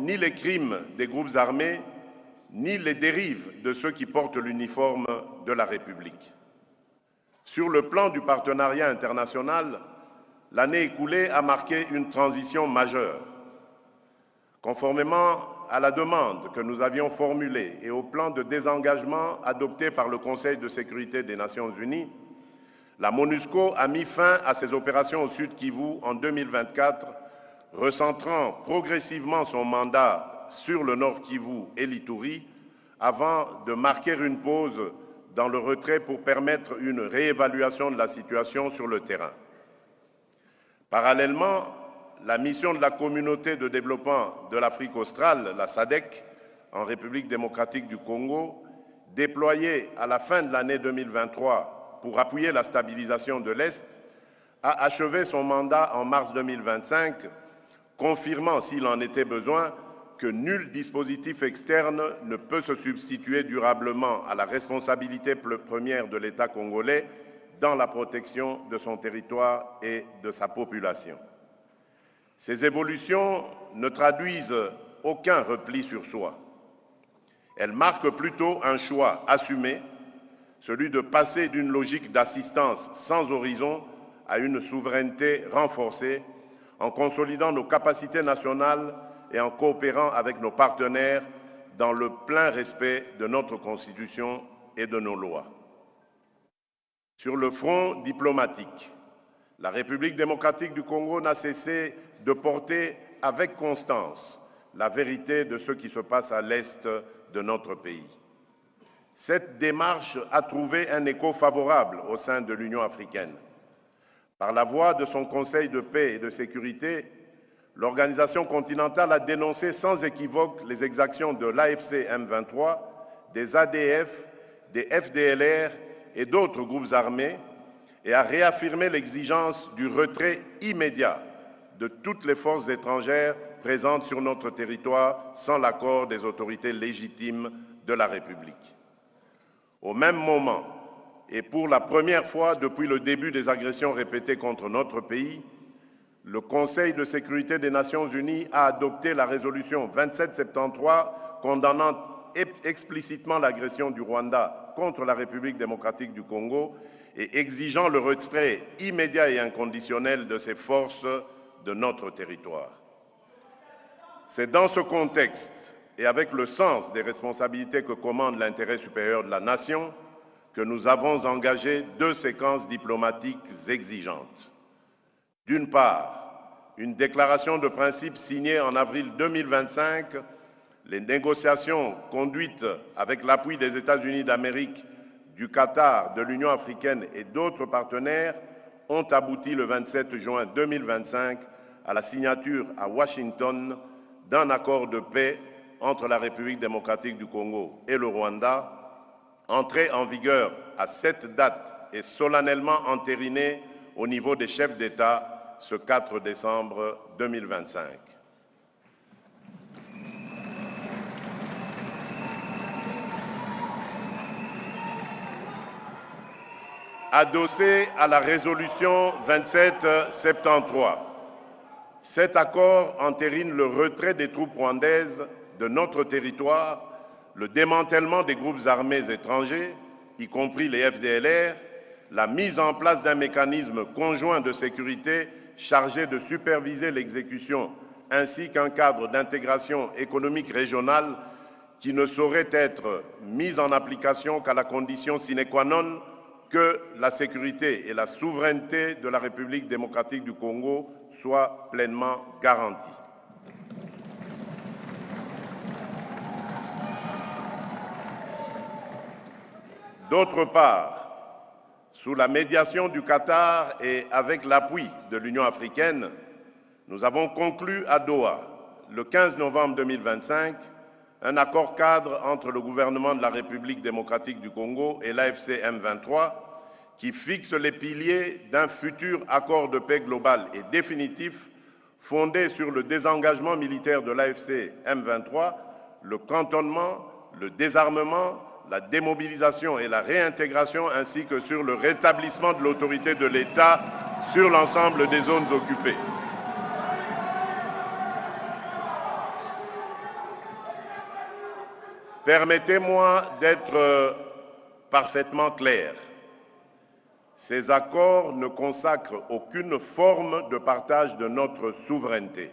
ni les crimes des groupes armés, ni les dérives de ceux qui portent l'uniforme de la République. Sur le plan du partenariat international, l'année écoulée a marqué une transition majeure. Conformément à la demande que nous avions formulée et au plan de désengagement adopté par le Conseil de sécurité des Nations Unies, la MONUSCO a mis fin à ses opérations au Sud Kivu en 2024, recentrant progressivement son mandat sur le Nord Kivu et l'Ituri, avant de marquer une pause dans le retrait pour permettre une réévaluation de la situation sur le terrain. Parallèlement, la mission de la Communauté de développement de l'Afrique australe, la SADC, en République démocratique du Congo, déployée à la fin de l'année 2023 pour appuyer la stabilisation de l'Est, a achevé son mandat en mars 2025, confirmant, s'il en était besoin, que nul dispositif externe ne peut se substituer durablement à la responsabilité première de l'État congolais dans la protection de son territoire et de sa population. Ces évolutions ne traduisent aucun repli sur soi. Elles marquent plutôt un choix assumé, celui de passer d'une logique d'assistance sans horizon à une souveraineté renforcée, en consolidant nos capacités nationales et en coopérant avec nos partenaires dans le plein respect de notre Constitution et de nos lois. Sur le front diplomatique, la République démocratique du Congo n'a cessé de porter avec constance la vérité de ce qui se passe à l'est de notre pays. Cette démarche a trouvé un écho favorable au sein de l'Union africaine. Par la voix de son Conseil de paix et de sécurité, l'organisation continentale a dénoncé sans équivoque les exactions de l'AFC M23, des ADF, des FDLR et d'autres groupes armés et a réaffirmé l'exigence du retrait immédiat de toutes les forces étrangères présentes sur notre territoire sans l'accord des autorités légitimes de la République. Au même moment, et pour la première fois depuis le début des agressions répétées contre notre pays, le Conseil de sécurité des Nations Unies a adopté la résolution 2773 condamnant explicitement l'agression du Rwanda contre la République démocratique du Congo et exigeant le retrait immédiat et inconditionnel de ces forces de notre territoire. C'est dans ce contexte et avec le sens des responsabilités que commande l'intérêt supérieur de la nation que nous avons engagé 2 séquences diplomatiques exigeantes. D'une part, une déclaration de principe signée en avril 2025, les négociations conduites avec l'appui des États-Unis d'Amérique, du Qatar, de l'Union africaine et d'autres partenaires ont abouti le 27 juin 2025 à la signature à Washington d'un accord de paix entre la République démocratique du Congo et le Rwanda, entré en vigueur à cette date et solennellement entériné au niveau des chefs d'État ce 4 décembre 2025. Adossé à la résolution 2773, cet accord entérine le retrait des troupes rwandaises de notre territoire, le démantèlement des groupes armés étrangers, y compris les FDLR, la mise en place d'un mécanisme conjoint de sécurité chargé de superviser l'exécution, ainsi qu'un cadre d'intégration économique régionale qui ne saurait être mis en application qu'à la condition sine qua non que la sécurité et la souveraineté de la République démocratique du Congo soient pleinement garanties. D'autre part, sous la médiation du Qatar et avec l'appui de l'Union africaine, nous avons conclu à Doha, le 15 novembre 2025, un accord cadre entre le gouvernement de la République démocratique du Congo et l'AFC M23 qui fixe les piliers d'un futur accord de paix global et définitif fondé sur le désengagement militaire de l'AFC M23, le cantonnement, le désarmement, la démobilisation et la réintégration ainsi que sur le rétablissement de l'autorité de l'État sur l'ensemble des zones occupées. Permettez-moi d'être parfaitement clair. Ces accords ne consacrent aucune forme de partage de notre souveraineté.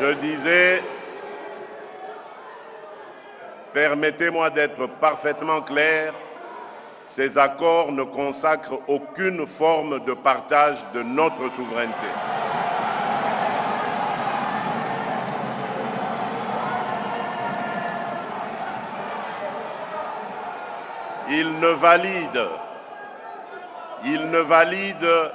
Je disais, permettez-moi d'être parfaitement clair, ces accords ne consacrent aucune forme de partage de notre souveraineté. Ils ne valident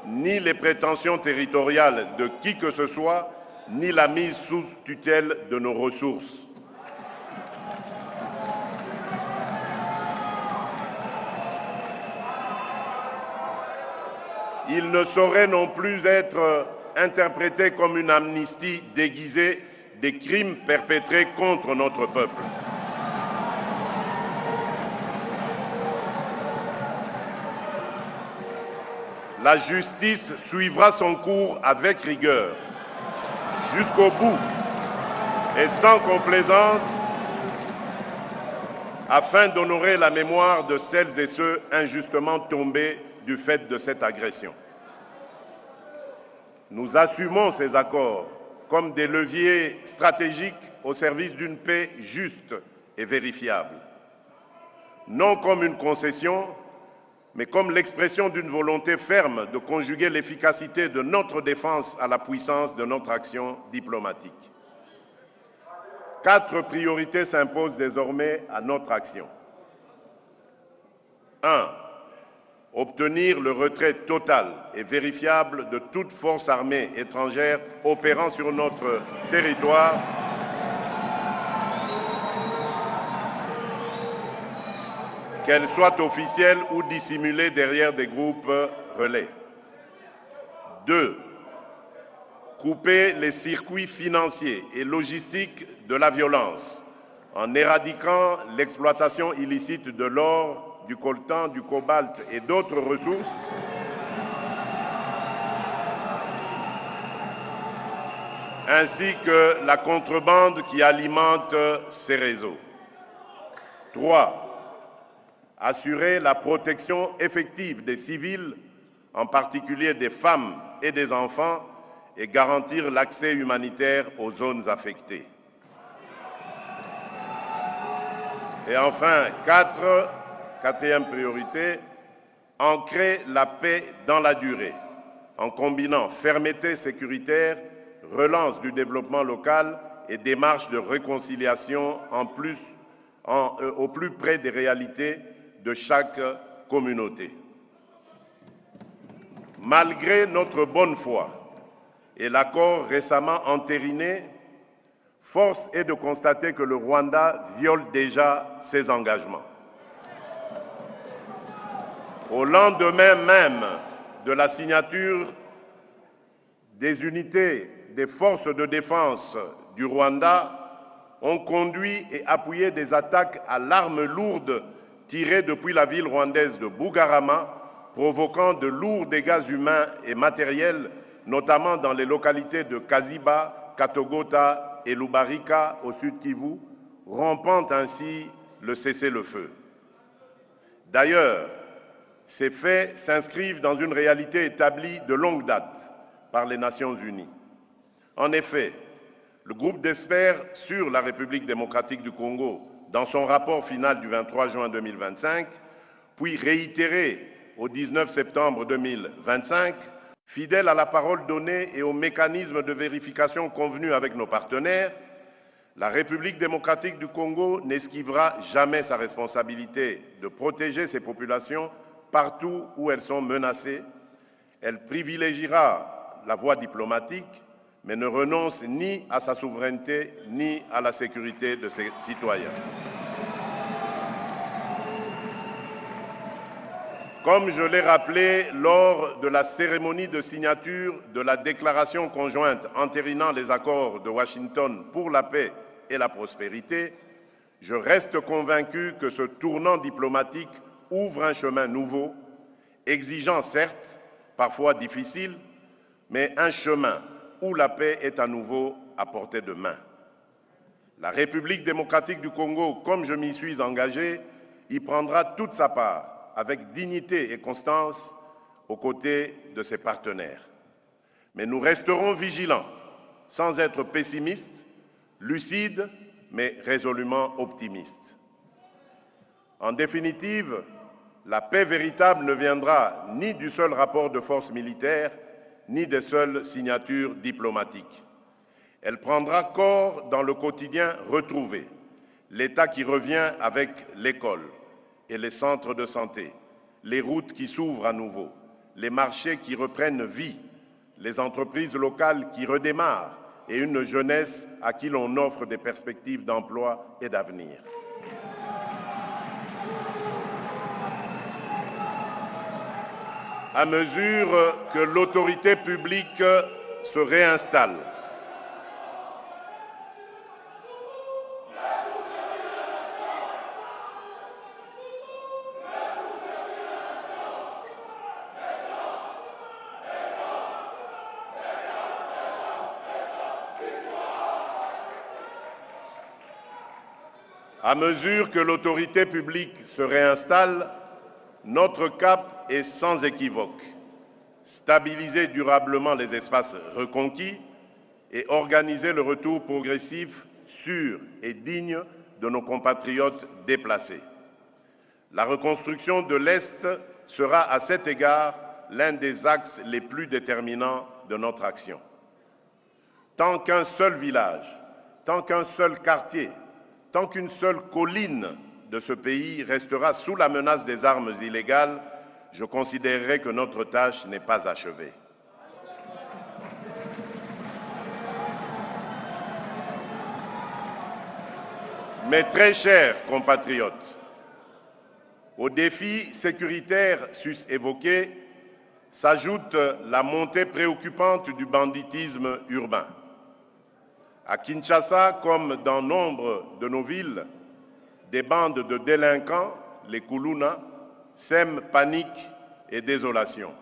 ni les prétentions territoriales de qui que ce soit, ni la mise sous tutelle de nos ressources. Il ne saurait non plus être interprété comme une amnistie déguisée des crimes perpétrés contre notre peuple. La justice suivra son cours avec rigueur, jusqu'au bout et sans complaisance, afin d'honorer la mémoire de celles et ceux injustement tombés du fait de cette agression. Nous assumons ces accords comme des leviers stratégiques au service d'une paix juste et vérifiable, non comme une concession, mais comme l'expression d'une volonté ferme de conjuguer l'efficacité de notre défense à la puissance de notre action diplomatique. 4 priorités s'imposent désormais à notre action. 1. Obtenir le retrait total et vérifiable de toute force armée étrangère opérant sur notre territoire qu'elle soit officielle ou dissimulée derrière des groupes relais. 2. Couper les circuits financiers et logistiques de la violence en éradiquant l'exploitation illicite de l'or, du coltan, du cobalt et d'autres ressources, ainsi que la contrebande qui alimente ces réseaux. 3. Assurer la protection effective des civils, en particulier des femmes et des enfants, et garantir l'accès humanitaire aux zones affectées. Et enfin, quatrième priorité, ancrer la paix dans la durée, en combinant fermeté sécuritaire, relance du développement local et démarches de réconciliation au plus près des réalités de chaque communauté. Malgré notre bonne foi et l'accord récemment entériné, force est de constater que le Rwanda viole déjà ses engagements. Au lendemain même de la signature des unités des forces de défense du Rwanda, ont conduit et appuyé des attaques à l'arme lourde tirées depuis la ville rwandaise de Bugarama, provoquant de lourds dégâts humains et matériels, notamment dans les localités de Kaziba, Katogota et Lubarika au sud Kivu, rompant ainsi le cessez-le-feu. D'ailleurs, ces faits s'inscrivent dans une réalité établie de longue date par les Nations Unies. En effet, le groupe d'experts sur la République démocratique du Congo, dans son rapport final du 23 juin 2025, puis réitéré au 19 septembre 2025, fidèle à la parole donnée et aux mécanismes de vérification convenus avec nos partenaires, la République démocratique du Congo n'esquivera jamais sa responsabilité de protéger ses populations partout où elles sont menacées. Elle privilégiera la voie diplomatique, mais ne renonce ni à sa souveraineté ni à la sécurité de ses citoyens. Comme je l'ai rappelé lors de la cérémonie de signature de la déclaration conjointe entérinant les accords de Washington pour la paix et la prospérité, je reste convaincu que ce tournant diplomatique ouvre un chemin nouveau, exigeant certes, parfois difficile, mais un chemin où la paix est à nouveau à portée de main. La République démocratique du Congo, comme je m'y suis engagé, y prendra toute sa part, avec dignité et constance, aux côtés de ses partenaires. Mais nous resterons vigilants, sans être pessimistes, lucides, mais résolument optimistes. En définitive, la paix véritable ne viendra ni du seul rapport de force militaire, ni des seules signatures diplomatiques. Elle prendra corps dans le quotidien retrouvé, l'État qui revient avec l'école et les centres de santé, les routes qui s'ouvrent à nouveau, les marchés qui reprennent vie, les entreprises locales qui redémarrent et une jeunesse à qui l'on offre des perspectives d'emploi et d'avenir. À mesure que l'autorité publique se réinstalle, notre cap est sans équivoque. Stabiliser durablement les espaces reconquis et organiser le retour progressif, sûr et digne de nos compatriotes déplacés. La reconstruction de l'Est sera à cet égard l'un des axes les plus déterminants de notre action. Tant qu'un seul village, tant qu'un seul quartier, tant qu'une seule colline de ce pays restera sous la menace des armes illégales, je considérerai que notre tâche n'est pas achevée. Mes très chers compatriotes, aux défis sécuritaires sus-évoqués s'ajoute la montée préoccupante du banditisme urbain. À Kinshasa, comme dans nombre de nos villes, des bandes de délinquants, les Kuluna, sèment panique et désolation.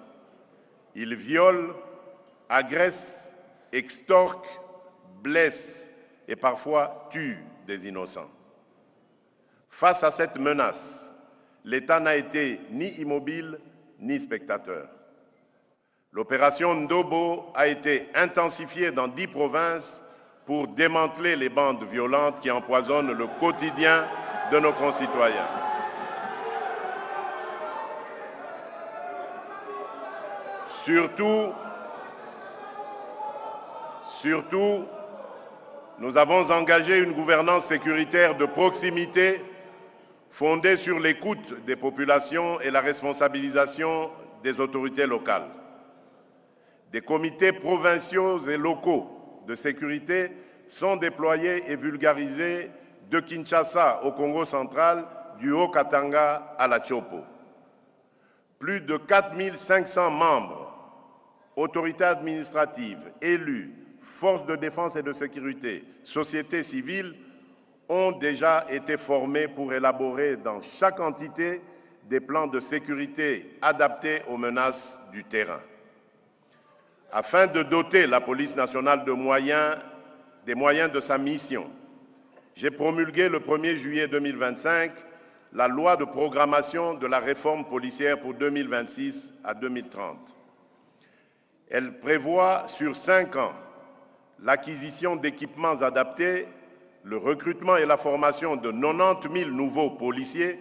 Ils violent, agressent, extorquent, blessent et parfois tuent des innocents. Face à cette menace, l'État n'a été ni immobile ni spectateur. L'opération Ndobo a été intensifiée dans 10 provinces pour démanteler les bandes violentes qui empoisonnent le quotidien de nos concitoyens. Surtout, nous avons engagé une gouvernance sécuritaire de proximité fondée sur l'écoute des populations et la responsabilisation des autorités locales. Des comités provinciaux et locaux de sécurité sont déployés et vulgarisés de Kinshasa au Congo central, du Haut-Katanga à la Tchopo. Plus de 4500 membres, autorités administratives, élus, forces de défense et de sécurité, société civile, ont déjà été formés pour élaborer dans chaque entité des plans de sécurité adaptés aux menaces du terrain. Afin de doter la police nationale des moyens de sa mission, j'ai promulgué le 1er juillet 2025 la loi de programmation de la réforme policière pour 2026 à 2030. Elle prévoit sur 5 ans l'acquisition d'équipements adaptés, le recrutement et la formation de 90 000 nouveaux policiers,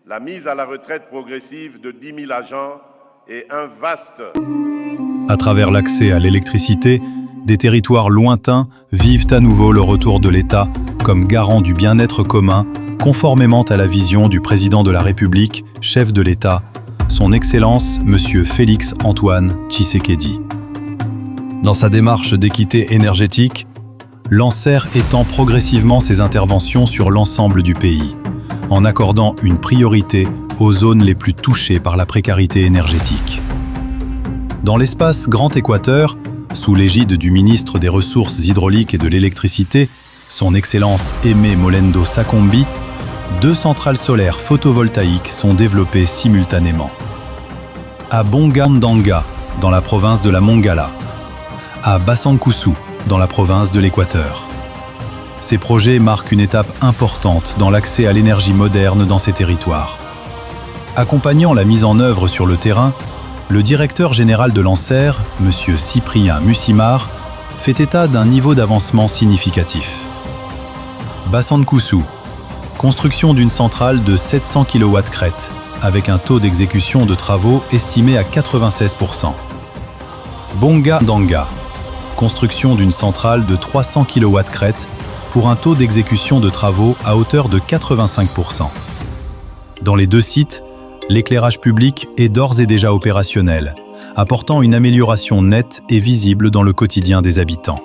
la mise à la retraite progressive de 10 000 agents et un vaste... À travers l'accès à l'électricité, des territoires lointains vivent à nouveau le retour de l'État comme garant du bien-être commun, conformément à la vision du président de la République, chef de l'État, son Excellence M. Félix Antoine Tshisekedi. Dans sa démarche d'équité énergétique, l'ANSER étend progressivement ses interventions sur l'ensemble du pays, en accordant une priorité aux zones les plus touchées par la précarité énergétique. Dans l'espace Grand Équateur, sous l'égide du ministre des Ressources hydrauliques et de l'électricité, son Excellence Aimé Molendo Sakombi, 2 centrales solaires photovoltaïques sont développées simultanément. À Bongandanga, dans la province de la Mongala, à Basankusu, dans la province de l'Équateur. Ces projets marquent une étape importante dans l'accès à l'énergie moderne dans ces territoires. Accompagnant la mise en œuvre sur le terrain, le directeur général de l'ANSER, M. Cyprien Mussimar, fait état d'un niveau d'avancement significatif. Basankusu, construction d'une centrale de 700 kW crête, avec un taux d'exécution de travaux estimé à 96%. Bongandanga, construction d'une centrale de 300 kW crête pour un taux d'exécution de travaux à hauteur de 85%. Dans les deux sites, l'éclairage public est d'ores et déjà opérationnel, apportant une amélioration nette et visible dans le quotidien des habitants.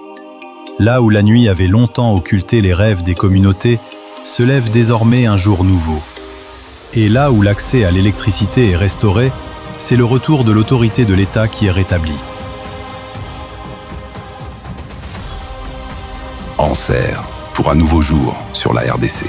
Là où la nuit avait longtemps occulté les rêves des communautés, se lève désormais un jour nouveau. Et là où l'accès à l'électricité est restauré, c'est le retour de l'autorité de l'État qui est rétabli. ANSER, pour un nouveau jour sur la RDC.